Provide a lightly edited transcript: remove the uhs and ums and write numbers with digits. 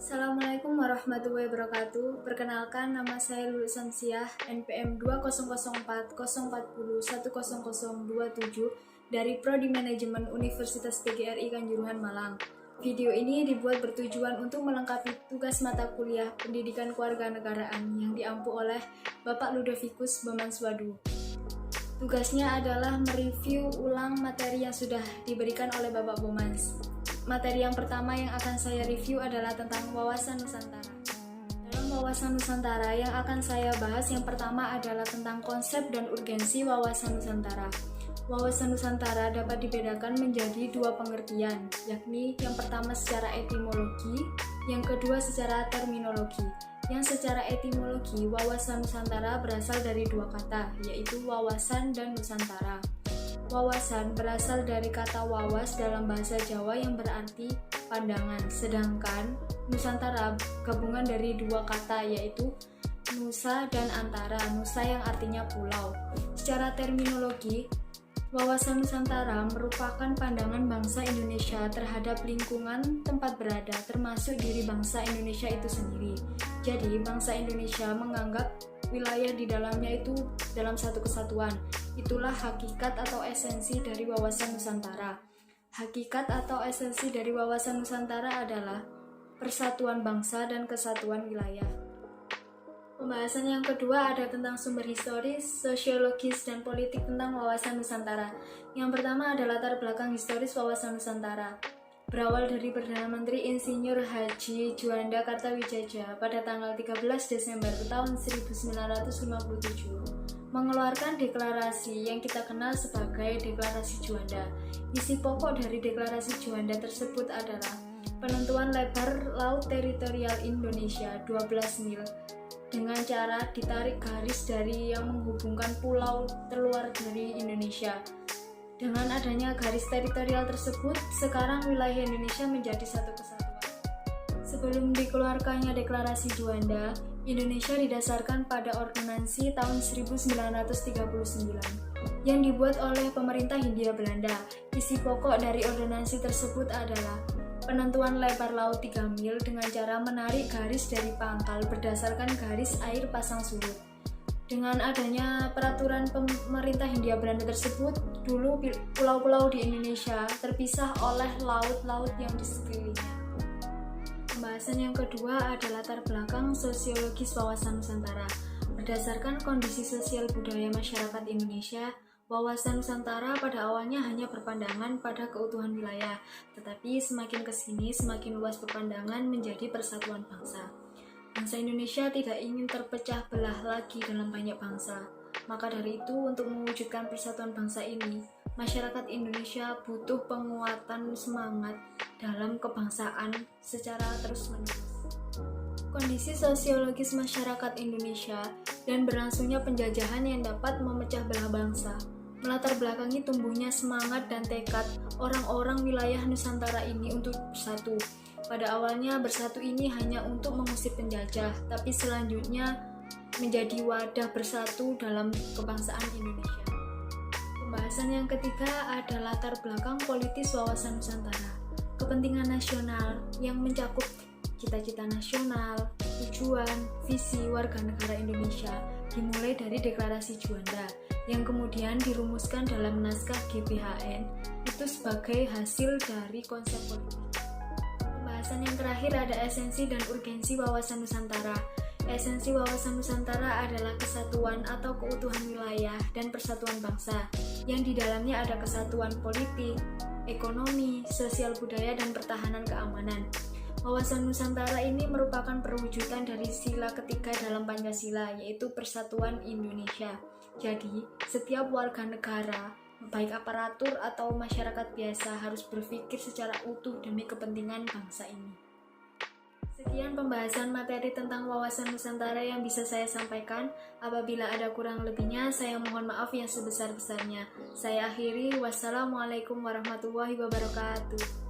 Assalamualaikum warahmatullahi wabarakatuh. Perkenalkan, nama saya Lulu Samsiah, NPM 200404010027 dari Prodi Manajemen Universitas PGRI Kanjuruhan Malang. Video ini dibuat bertujuan untuk melengkapi tugas mata kuliah Pendidikan Kewarganegaraan yang diampu oleh Bapak Ludovicus Bamanswadu. Tugasnya adalah mereview ulang materi yang sudah diberikan oleh Bapak Bomans. Materi yang pertama yang akan saya review adalah tentang wawasan Nusantara. Dalam wawasan Nusantara yang akan saya bahas yang pertama adalah tentang konsep dan urgensi wawasan Nusantara. Wawasan Nusantara dapat dibedakan menjadi dua pengertian, yakni yang pertama secara etimologi, yang kedua secara terminologi. Yang secara etimologi, wawasan Nusantara berasal dari dua kata, yaitu wawasan dan Nusantara. Wawasan berasal dari kata wawas dalam bahasa Jawa yang berarti pandangan, sedangkan Nusantara gabungan dari dua kata yaitu nusa dan antara, nusa yang artinya pulau. Secara terminologi, wawasan Nusantara merupakan pandangan bangsa Indonesia terhadap lingkungan tempat berada, termasuk diri bangsa Indonesia itu sendiri. Jadi, bangsa Indonesia menganggap wilayah di dalamnya itu dalam satu kesatuan. Itulah hakikat atau esensi dari wawasan Nusantara. Hakikat atau esensi dari wawasan Nusantara adalah persatuan bangsa dan kesatuan wilayah. Pembahasan yang kedua ada tentang sumber historis, sosiologis, dan politik tentang wawasan Nusantara. Yang pertama adalah latar belakang historis wawasan Nusantara. Berawal dari Perdana Menteri Insinyur Haji Juanda Kartawijaya pada tanggal 13 Desember tahun 1957. Mengeluarkan deklarasi yang kita kenal sebagai Deklarasi Juanda. Isi pokok dari Deklarasi Juanda tersebut adalah penentuan lebar laut teritorial Indonesia 12 mil dengan cara ditarik garis dari yang menghubungkan pulau terluar dari Indonesia. Dengan adanya garis teritorial tersebut, sekarang wilayah Indonesia menjadi satu kesatuan. Sebelum dikeluarkannya Deklarasi Juanda, Indonesia didasarkan pada Ordonansi tahun 1939 yang dibuat oleh pemerintah Hindia Belanda. Isi pokok dari ordonansi tersebut adalah penentuan lebar laut 3 mil dengan cara menarik garis dari pangkal berdasarkan garis air pasang surut. Dengan adanya peraturan pemerintah Hindia Belanda tersebut, dulu pulau-pulau di Indonesia terpisah oleh laut-laut yang di sekelilingnya. Pembahasan yang kedua adalah latar belakang sosiologis wawasan Nusantara. Berdasarkan kondisi sosial budaya masyarakat Indonesia, wawasan Nusantara pada awalnya hanya berpandangan pada keutuhan wilayah, tetapi semakin kesini semakin luas berpandangan menjadi persatuan bangsa. Bangsa Indonesia tidak ingin terpecah belah lagi dalam banyak bangsa. Maka dari itu, untuk mewujudkan persatuan bangsa ini, masyarakat Indonesia butuh penguatan semangat dalam kebangsaan secara terus-menerus. Kondisi sosiologis masyarakat Indonesia dan berlangsungnya penjajahan yang dapat memecah belah bangsa melatar belakangi tumbuhnya semangat dan tekad orang-orang wilayah Nusantara ini untuk bersatu. Pada awalnya bersatu ini hanya untuk mengusir penjajah, tapi selanjutnya menjadi wadah bersatu dalam kebangsaan Indonesia. Pembahasan yang ketiga adalah latar belakang politis wawasan Nusantara. Kepentingan nasional yang mencakup cita-cita nasional, tujuan, visi warga negara Indonesia dimulai dari Deklarasi Juanda yang kemudian dirumuskan dalam naskah GBHN itu sebagai hasil dari konsep politik. Pembahasan yang terakhir ada esensi dan urgensi wawasan Nusantara. Esensi wawasan Nusantara adalah kesatuan atau keutuhan wilayah dan persatuan bangsa, yang di dalamnya ada kesatuan politik, ekonomi, sosial budaya, dan pertahanan keamanan. Wawasan Nusantara ini merupakan perwujudan dari sila ketiga dalam Pancasila, yaitu Persatuan Indonesia. Jadi, setiap warga negara, baik aparatur atau masyarakat biasa, harus berpikir secara utuh demi kepentingan bangsa ini. Sekian pembahasan materi tentang wawasan Nusantara yang bisa saya sampaikan. Apabila ada kurang lebihnya, saya mohon maaf yang sebesar-besarnya. Saya akhiri, wassalamualaikum warahmatullahi wabarakatuh.